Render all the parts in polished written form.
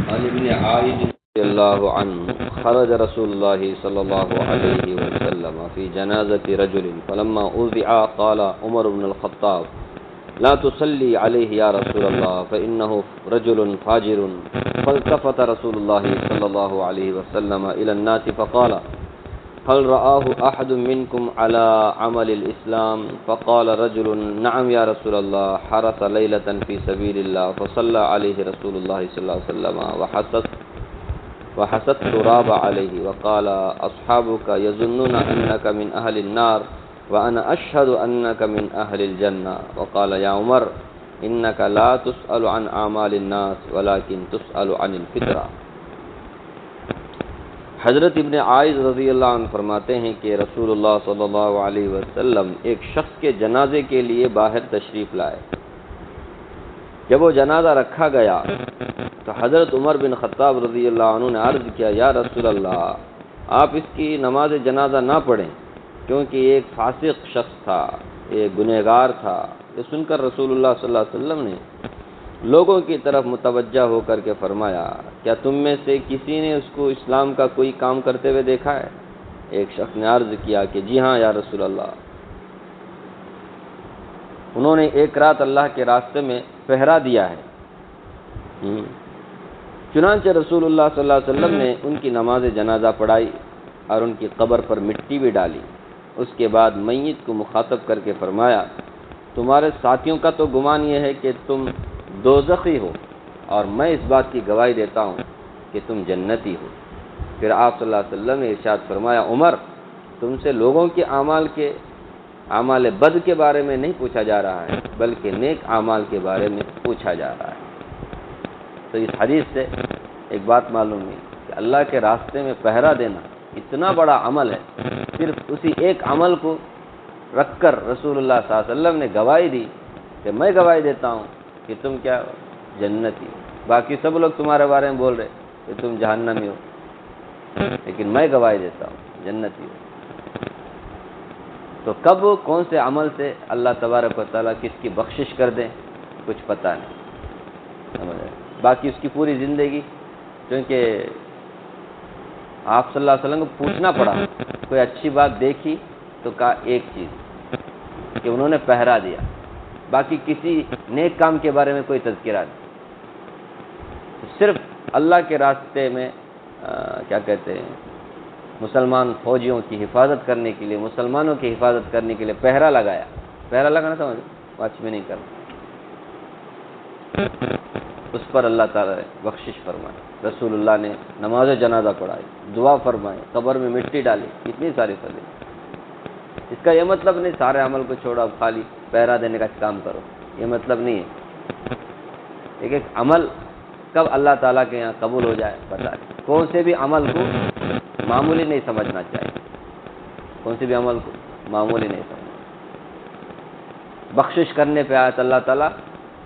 عن ابن عائد رضي الله عنه خرج رسول الله صلى الله عليه وسلم في جنازة رجل فلما أوذع قال عمر بن الخطاب لا تصلي عليه يا رسول الله فإنه رجل فاجر. فالتفت رسول الله صلى الله عليه وسلم إلى الناس فقال هل رآه أحد منكم على عمل الإسلام؟ فقال رجل نعم يا رسول الله حرس ليلة في سبيل الله فصلى عليه رسول الله صلى الله عليه وسلم وحست تراب عليه وقال أصحابك يظنون أنك من أهل النار وأنا أشهد أنك من أهل الجنة. وقال يا عمر إنك لا تسأل عن أعمال الناس ولكن تسأل عن الفطرة. حضرت ابن عائد رضی اللہ عنہ فرماتے ہیں کہ رسول اللہ صلی اللہ علیہ وسلم ایک شخص کے جنازے کے لیے باہر تشریف لائے. جب وہ جنازہ رکھا گیا تو حضرت عمر بن خطاب رضی اللہ عنہ نے عرض کیا یا رسول اللہ آپ اس کی نماز جنازہ نہ پڑھیں کیونکہ ایک فاسق شخص تھا، ایک گنہگار تھا. یہ سن کر رسول اللہ صلی اللہ علیہ وسلم نے لوگوں کی طرف متوجہ ہو کر کے فرمایا کیا تم میں سے کسی نے اس کو اسلام کا کوئی کام کرتے ہوئے دیکھا ہے؟ ایک شخص نے عرض کیا کہ جی ہاں یا رسول اللہ، انہوں نے ایک رات اللہ کے راستے میں پہرا دیا ہے. چنانچہ رسول اللہ صلی اللہ علیہ وسلم نے ان کی نماز جنازہ پڑھائی اور ان کی قبر پر مٹی بھی ڈالی. اس کے بعد میت کو مخاطب کر کے فرمایا تمہارے ساتھیوں کا تو گمان یہ ہے کہ تم دوزخی ہو اور میں اس بات کی گواہی دیتا ہوں کہ تم جنتی ہو. پھر آپ صلی اللہ علیہ وسلم نے ارشاد فرمایا عمر تم سے لوگوں کے اعمال بد کے بارے میں نہیں پوچھا جا رہا ہے بلکہ نیک اعمال کے بارے میں پوچھا جا رہا ہے. تو اس حدیث سے ایک بات معلوم ہوئی کہ اللہ کے راستے میں پہرا دینا اتنا بڑا عمل ہے. صرف اسی ایک عمل کو رکھ کر رسول اللہ صلی اللہ علیہ وسلم نے گواہی دی کہ میں گواہی دیتا ہوں کہ تم کیا جنتی ہو. باقی سب لوگ تمہارے بارے میں بول رہے کہ تم جہنمی ہو، لیکن میں گواہی دیتا ہوں جنتی ہو. تو کب کون سے عمل سے اللہ تبارک و تعالیٰ کس کی بخشش کر دیں کچھ پتہ نہیں. باقی اس کی پوری زندگی، کیونکہ آپ صلی اللہ علیہ وسلم کو پوچھنا پڑا کوئی اچھی بات دیکھی تو کہا ایک چیز کہ انہوں نے پہرا دیا، باقی کسی نیک کام کے بارے میں کوئی تذکرہ نہیں. صرف اللہ کے راستے میں کیا کہتے ہیں مسلمان فوجیوں کی حفاظت کرنے کے لیے، مسلمانوں کی حفاظت کرنے کے لیے پہرا لگایا. پہرا لگانا سمجھ واچ میں نہیں کرنا، اس پر اللہ تعالیٰ نے بخشش فرمائی. رسول اللہ نے نماز جنازہ پڑھائی، دعا فرمائی، قبر میں مٹی ڈالی، اتنی ساری فضیلت. اس کا یہ مطلب نہیں سارے عمل کو چھوڑو اب خالی پہرا دینے کا کام کرو، یہ مطلب نہیں ہے. ایک ایک عمل کب اللہ تعالیٰ کے یہاں قبول ہو جائے پتہ نہیں. کون سے بھی عمل کو معمولی نہیں سمجھنا چاہیے، کون سے بھی عمل کو معمولی نہیں سمجھنا. بخشش کرنے پہ آیا تو اللہ تعالیٰ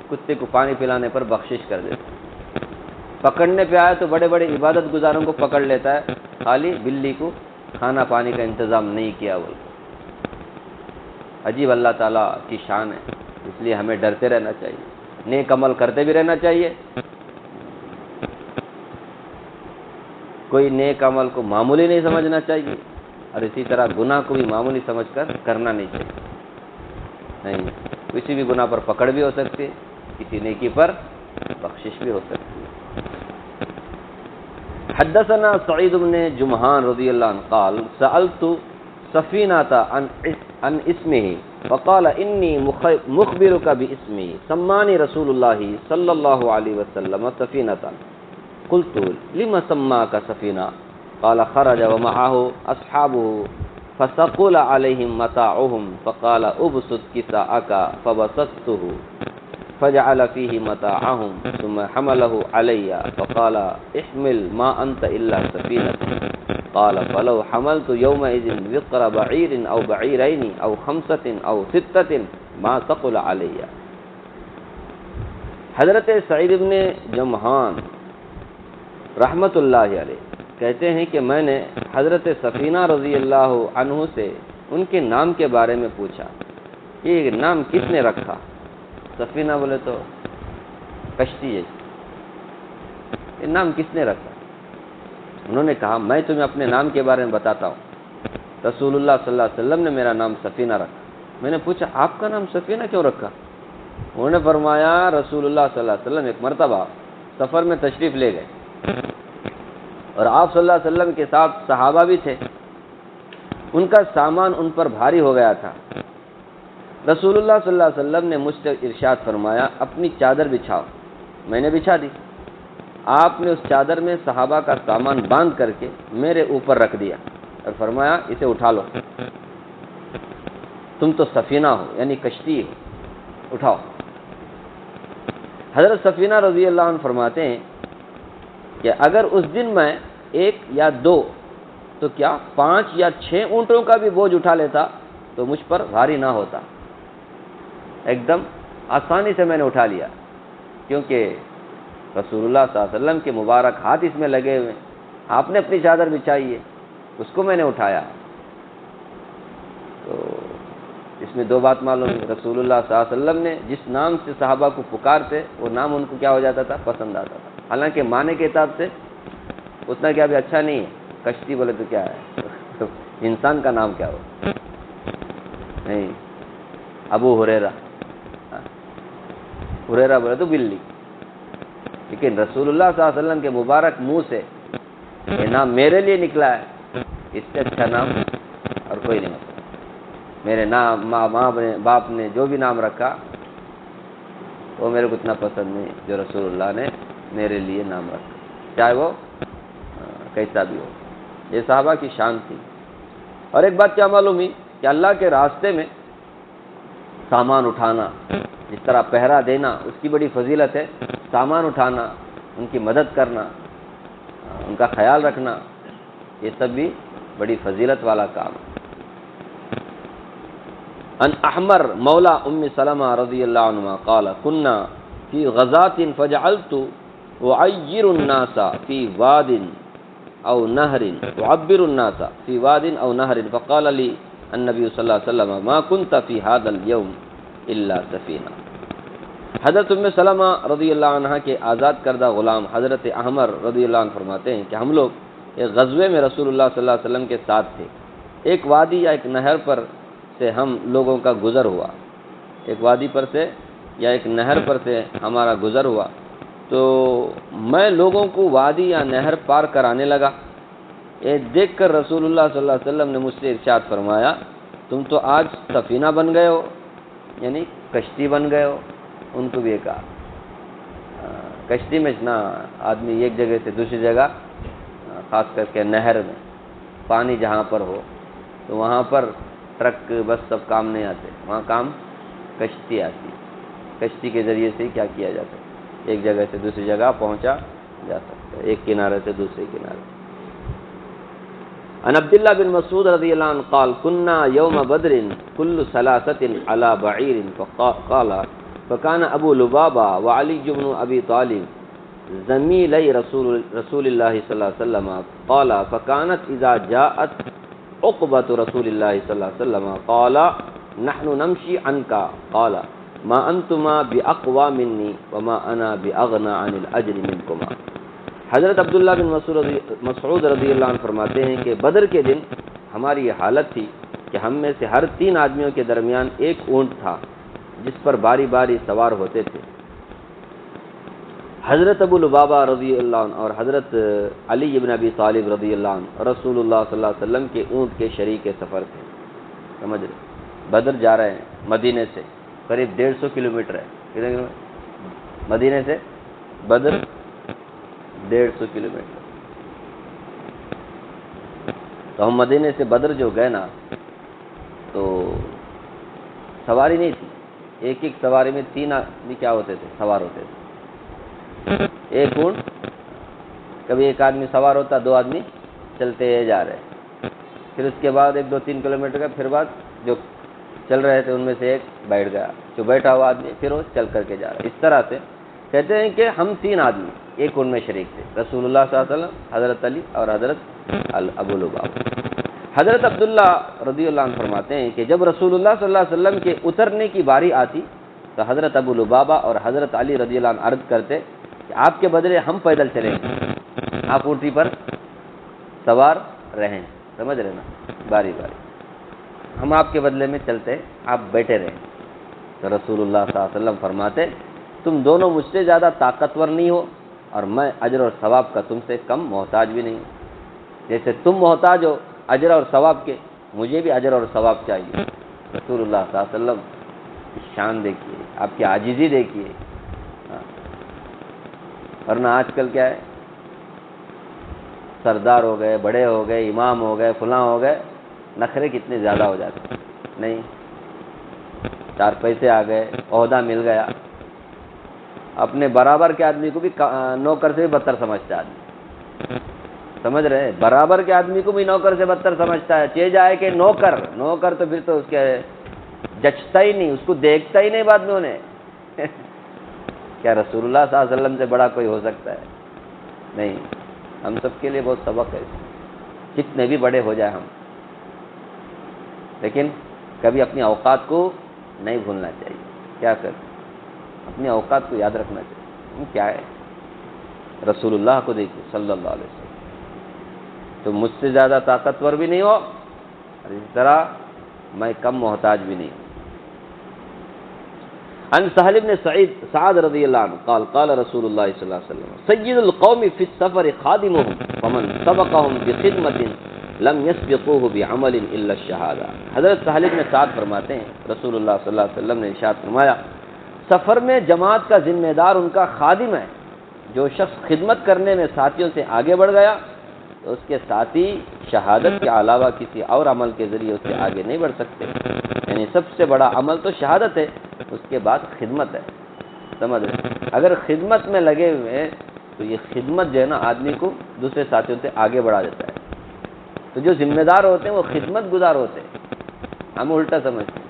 کتے کو پانی پلانے پر بخشش کر دیتا. پکڑنے پہ آیا تو بڑے بڑے عبادت گزاروں کو پکڑ لیتا ہے، خالی بلی کو کھانا پانی کا انتظام نہیں کیا. وہ عجیب اللہ تعالیٰ کی شان ہے. اس لیے ہمیں ڈرتے رہنا چاہیے، نیک عمل کرتے بھی رہنا چاہیے. کوئی نیک عمل کو معمولی نہیں سمجھنا چاہیے اور اسی طرح گناہ کو بھی معمولی سمجھ کر کرنا نہیں چاہیے. نہیں، کسی بھی گناہ پر پکڑ بھی ہو سکتی ہے، کسی نیکی پر بخشش بھی ہو سکتی ہے. حدثنا سعید بن جمحان رضی اللہ عنہ قال سألت سفینۃ عن اسمه فقال انی مخبرک باسمه سمانی رسول اللہ صلی اللہ علیہ وسلم سفینۃ. قلت لما سماك سفینہ؟ قال خرج ومعه اصحابه فثقل عليهم متاعهم فقال ابسط كساءك فبسطته فجعل فيه متاعهم ثم حمله علي فقال احمل ما أنت إلا سفينة. قال فلو حملت يومئذ وقر بعير أو بعيرين أو 5 أو 6 ما ثقل علي. حضرت سعید بن جمحان رحمت اللہ علیہ کہتے ہیں کہ میں نے حضرت سفینہ رضی اللہ عنہ سے ان کے نام کے بارے میں پوچھا، یہ نام کس نے رکھا؟ سفینہ بولے تو کشتی ہے، یہ نام کس نے رکھا؟ انہوں نے کہا میں تمہیں اپنے نام کے بارے میں بتاتا ہوں، رسول اللہ صلی اللہ علیہ وسلم نے میرا نام سفینہ رکھا۔ میں نے پوچھا آپ کا نام سفینہ کیوں رکھا؟ انہوں نے فرمایا رسول اللہ صلی اللہ علیہ وسلم ایک مرتبہ سفر میں تشریف لے گئے اور آپ صلی اللہ علیہ وسلم کے ساتھ صحابہ بھی تھے، ان کا سامان ان پر بھاری ہو گیا تھا۔ رسول اللہ صلی اللہ علیہ وسلم نے مجھ سے ارشاد فرمایا اپنی چادر بچھاؤ، میں نے بچھا دی۔ آپ نے اس چادر میں صحابہ کا سامان باندھ کر کے میرے اوپر رکھ دیا اور فرمایا اسے اٹھا لو، تم تو سفینہ ہو یعنی کشتی ہو، اٹھاؤ۔ حضرت سفینہ رضی اللہ عنہ فرماتے ہیں کہ اگر اس دن میں 1 یا 2 تو کیا 5 یا 6 اونٹوں کا بھی بوجھ اٹھا لیتا تو مجھ پر بھاری نہ ہوتا، ایک دم آسانی سے میں نے اٹھا لیا، کیونکہ رسول اللہ صلی اللہ علیہ وسلم کے مبارک ہاتھ اس میں لگے ہوئے، آپ نے اپنی چادر بچھائی ہے، اس کو میں نے اٹھایا۔ تو اس میں 2 بات معلوم ہے، رسول اللہ صلی اللہ علیہ وسلم نے جس نام سے صحابہ کو پکارتے وہ نام ان کو کیا ہو جاتا تھا، پسند آتا تھا، حالانکہ معنی کے حساب سے اتنا کیا بھی اچھا نہیں ہے، کشتی بولے تو کیا ہے انسان کا نام کیا ہو نہیں، ابو ہریرہ، ہریرہ بولے تو بلی، لیکن رسول اللہ صلی اللہ علیہ وسلم کے مبارک منہ سے یہ نام میرے لیے نکلا ہے، اس سے اچھا نام اور کوئی نہیں ہوتا۔ میرے نام ماں باپ نے جو بھی نام رکھا وہ میرے کو اتنا پسند نہیں جو رسول اللہ نے میرے لیے نام رکھا، چاہے وہ کیسا بھی ہو۔ یہ صحابہ کی شان تھی۔ اور ایک بات کیا معلوم ہوئی کہ اللہ کے راستے میں سامان اٹھانا، جس طرح پہرا دینا اس کی بڑی فضیلت ہے، سامان اٹھانا، ان کی مدد کرنا، ان کا خیال رکھنا، یہ سب بھی بڑی فضیلت والا کام ہے۔ ان احمر مولا ام سلمہ رضی اللہ عنہ قال كنا في غزاة فجعلت اعير الناس في واد او نهر، اعبر الناس في واد او نهر، فقال لي النبي صلی اللہ علیہ وسلم ما كنت في هذا اليوم الا سفینہ۔ حضرت ام سلمہ رضی اللہ عنہ کے آزاد کردہ غلام حضرت احمر رضی اللہ عنہ فرماتے ہیں کہ ہم لوگ ایک غزوے میں رسول اللہ صلی اللہ علیہ وسلم کے ساتھ تھے، ایک وادی یا ایک نہر پر سے ہم لوگوں کا گزر ہوا، ایک وادی پر سے یا ایک نہر پر سے ہمارا گزر ہوا، تو میں لوگوں کو وادی یا نہر پار کرانے لگا، یہ دیکھ کر رسول اللہ صلی اللہ علیہ وسلم نے مجھ سے ارشاد فرمایا تم تو آج سفینہ بن گئے ہو، یعنی کشتی بن گئے ہو۔ ان کو بھی کہا کشتی میں نا آدمی ایک جگہ سے دوسری جگہ، خاص کر کے نہر میں پانی جہاں پر ہو تو وہاں پر ٹرک بس سب کام نہیں آتے، وہاں کام کشتی آتی، کشتی کے ذریعے سے کیا کیا جاتا ہے، ایک جگہ سے دوسری جگہ پہنچا جا سکتا ہے، ایک کنارے سے دوسرے کنارے۔ عن عبداللہ بن مسعود رضی اللہ عنہ قال كنا يوم بدر كل ثلاثة على بعير فقال فكان ابو لبابہ وعلی بن ابی طالب زمیلی رسول اللہ صلی اللہ علیہ وسلم قال فكانت اذا جاءت عقبة رسول اللہ صلی اللہ علیہ وسلم قال نحن نمشي عنك قال ما انتما باقوى مني وما انا باغنى عن الاجر منكما۔ حضرت عبداللہ بن مسعود رضی اللہ عنہ فرماتے ہیں کہ بدر کے دن ہماری یہ حالت تھی کہ ہم میں سے ہر 3 آدمیوں کے درمیان ایک اونٹ تھا جس پر باری باری سوار ہوتے تھے۔ حضرت ابو لبابہ رضی اللہ عنہ اور حضرت علی بن ابی طالب رضی اللہ عنہ رسول اللہ صلی اللہ علیہ وسلم کے اونٹ کے شریک سفر تھے۔ سمجھ رہے، بدر جا رہے ہیں مدینے سے، قریب 150 کلومیٹر ہے، کتنے کلومیٹر مدینے سے بدر؟ 150 کلومیٹر۔ تو ہم مدینے سے بدر جو گئے نا تو سواری نہیں تھی، ایک ایک سواری میں 3 آدمی کیا ہوتے تھے، سوار ہوتے تھے، ایک اونٹ، کبھی ایک آدمی سوار ہوتا، 2 آدمی چلتے جا رہے، پھر اس کے بعد 1 2 3 کلومیٹر کا پھر بعد جو چل رہے تھے ان میں سے ایک بیٹھ گیا، جو بیٹھا ہوا آدمی پھر وہ چل کر کے جا رہا ہے۔ اس طرح سے کہتے ہیں کہ ہم 3 آدمی ایک اونٹ میں شریک تھے، رسول اللہ صلی اللہ علیہ وسلم، حضرت علی اور حضرت ابو لبابہ۔ حضرت عبداللہ رضی اللہ عنہ فرماتے ہیں کہ جب رسول اللہ صلی اللہ علیہ وسلم کے اترنے کی باری آتی تو حضرت ابو لبابہ اور حضرت علی رضی اللہ عنہ عرض کرتے کہ آپ کے بدلے ہم پیدل چلیں گے، آپ اونٹی پر سوار رہیں، سمجھ رہے نا، باری باری ہم آپ کے بدلے میں چلتے، آپ بیٹھے رہیں۔ تو رسول اللہ صلی اللہ علیہ وسلم فرماتے تم دونوں مجھ سے زیادہ طاقتور نہیں ہو اور میں اجر اور ثواب کا تم سے کم محتاج بھی نہیں ہوں۔ جیسے تم محتاج ہو اجر اور ثواب کے، مجھے بھی اجر اور ثواب چاہیے۔ رسول اللہ صلی اللہ علیہ وسلم کی شان دیکھیے، آپ کی عاجزی دیکھیے۔ ورنہ آج کل کیا ہے، سردار ہو گئے، بڑے ہو گئے، امام ہو گئے، فلاں ہو گئے، نخرے کتنے زیادہ ہو جاتے ہیں، نہیں، 4 پیسے آ گئے، عہدہ مل گیا، اپنے برابر کے آدمی کو بھی نوکر سے بھی بدتر سمجھتا ہے آدمی، سمجھ رہے ہیں، برابر کے آدمی کو بھی نوکر سے بدتر سمجھتا ہے، چاہے جائے کہ نوکر تو پھر تو اس کے جچتا ہی نہیں، اس کو دیکھتا ہی نہیں بعد میں انہیں کیا رسول اللہ صلی اللہ علیہ وسلم سے بڑا کوئی ہو سکتا ہے؟ نہیں، ہم سب کے لیے بہت سبق ہے، جتنے بھی بڑے ہو جائیں ہم، لیکن کبھی اپنی اوقات کو نہیں بھولنا چاہیے۔ کیا کر اپنی اوقات کو یاد رکھنا چاہیے، کیا ہے، رسول اللہ کو دیکھیے صلی اللہ علیہ وسلم، تو مجھ سے زیادہ طاقتور بھی نہیں ہو اور اس طرح میں کم محتاج بھی نہیں ہوں۔ عن سہل بن سعد رضی اللہ عنہ قال قال رسول اللہ صلی اللہ علیہ وسلم سید القوم فی السفر خادمهم فمن سبقهم بخدمة لم يسبقوه بعمل الا الشهادة۔ حضرت سہل بن سعد فرماتے ہیں رسول اللہ صلی اللہ علیہ وسلم نے ارشاد فرمایا سفر میں جماعت کا ذمہ دار ان کا خادم ہے، جو شخص خدمت کرنے میں ساتھیوں سے آگے بڑھ گیا تو اس کے ساتھی شہادت کے علاوہ کسی اور عمل کے ذریعے اس سے آگے نہیں بڑھ سکتے، یعنی سب سے بڑا عمل تو شہادت ہے، اس کے بعد خدمت ہے، سمجھ رہے، اگر خدمت میں لگے ہوئے ہیں تو یہ خدمت جو ہے نا آدمی کو دوسرے ساتھیوں سے آگے بڑھا دیتا ہے۔ تو جو ذمہ دار ہوتے ہیں وہ خدمت گزار ہوتے ہیں، ہم الٹا سمجھتے ہیں،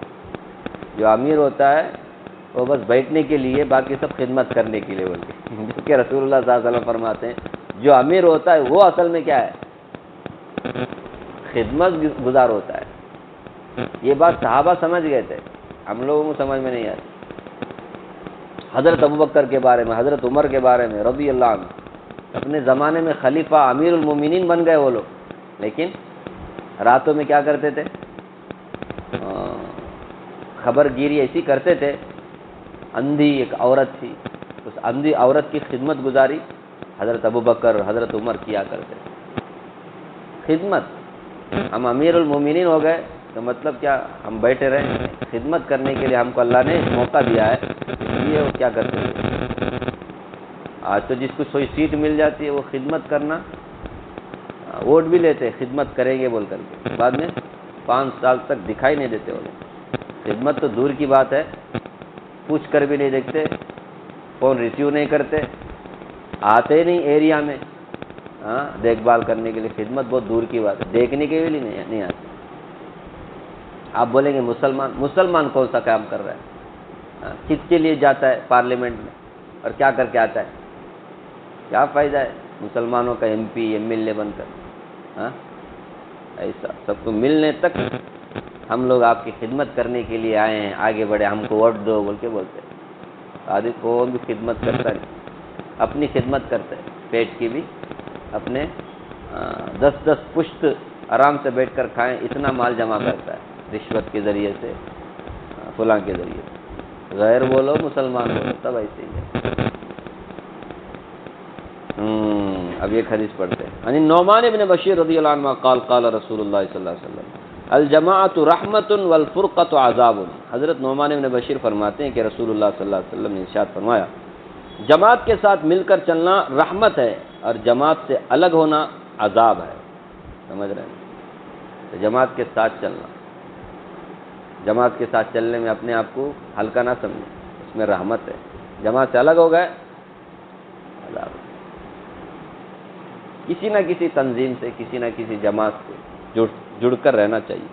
جو امیر ہوتا ہے وہ بس بیٹھنے کے لیے، باقی سب خدمت کرنے کے لیے بولتے ہیں، جو کہ رسول اللہ صلی اللہ علیہ وسلم فرماتے ہیں جو امیر ہوتا ہے وہ اصل میں کیا ہے، خدمت گزار ہوتا ہے۔ یہ بات صحابہ سمجھ گئے تھے، ہم لوگوں کو سمجھ میں نہیں آتی۔ حضرت ابوبکر کے بارے میں، حضرت عمر کے بارے میں رضی اللہ عنہ، اپنے زمانے میں خلیفہ امیر المومنین بن گئے وہ لوگ، لیکن راتوں میں کیا کرتے تھے، خبر گیری ایسی کرتے تھے، اندھی ایک عورت تھی، اس اندھی عورت کی خدمت گزاری حضرت ابوبکر حضرت عمر کیا کرتے تھے، خدمت۔ ہم امیر المومنین ہو گئے تو مطلب کیا ہم بیٹھے رہے، خدمت کرنے کے لیے ہم کو اللہ نے موقع دیا ہے، اس لیے وہ کیا کرتے ہیں، آج تو جس کو کوئی سیٹ مل جاتی ہے وہ خدمت کرنا، ووٹ بھی لیتے خدمت کریں گے بول کر کے، بعد میں 5 سال تک دکھائی نہیں دیتے وہ لوگ۔ خدمت تو دور کی بات ہے، پوچھ کر بھی نہیں دیکھتے، فون ریسیو نہیں کرتے، آتے نہیں ایریا میں دیکھ بھال کرنے کے لیے، خدمت بہت دور کی بات ہے، دیکھنے کے لیے نہیں آتے۔ آپ بولیں گے مسلمان کون سا کام کر رہا ہے، کس کے لیے جاتا ہے پارلیمنٹ میں اور کیا کر کے آتا ہے، کیا فائدہ ہے مسلمانوں کا M P M L A بن کر، ایسا سب کو ملنے تک ہم لوگ آپ کی خدمت کرنے کے لیے آئے ہیں، آگے بڑھے، ہم کو ووٹ دو بول کے بولتے ہیں۔ آدمی کون بھی خدمت کرتا نہیں، اپنی خدمت کرتے ہیں، پیٹ کی بھی، اپنے 10 پشت آرام سے بیٹھ کر کھائیں اتنا مال جمع کرتا ہے رشوت کے ذریعے سے، فلاں کے ذریعے سے، غیر بولو مسلمان بولو سب ایسے ہی ہے۔ اب یہ حدیث پڑھتے ہیں، یعنی نعمان ابن بشیر رضی اللہ عنہ قال قال رسول اللہ صلی اللہ علیہ وسلم الجماعت رحمت والفرقۃ عذاب۔ حضرت نعمان ابن بشیر فرماتے ہیں کہ رسول اللہ صلی اللہ علیہ وسلم نے ارشاد فرمایا جماعت کے ساتھ مل کر چلنا رحمت ہے اور جماعت سے الگ ہونا عذاب ہے، سمجھ رہے ہیں، تو جماعت کے ساتھ چلنا، جماعت کے ساتھ چلنے میں اپنے آپ کو ہلکا نہ سمجھیں، اس میں رحمت ہے، جماعت سے الگ ہو گئے عذاب۔ کسی نہ کسی تنظیم سے، کسی نہ کسی جماعت سے جڑ کر رہنا چاہیے۔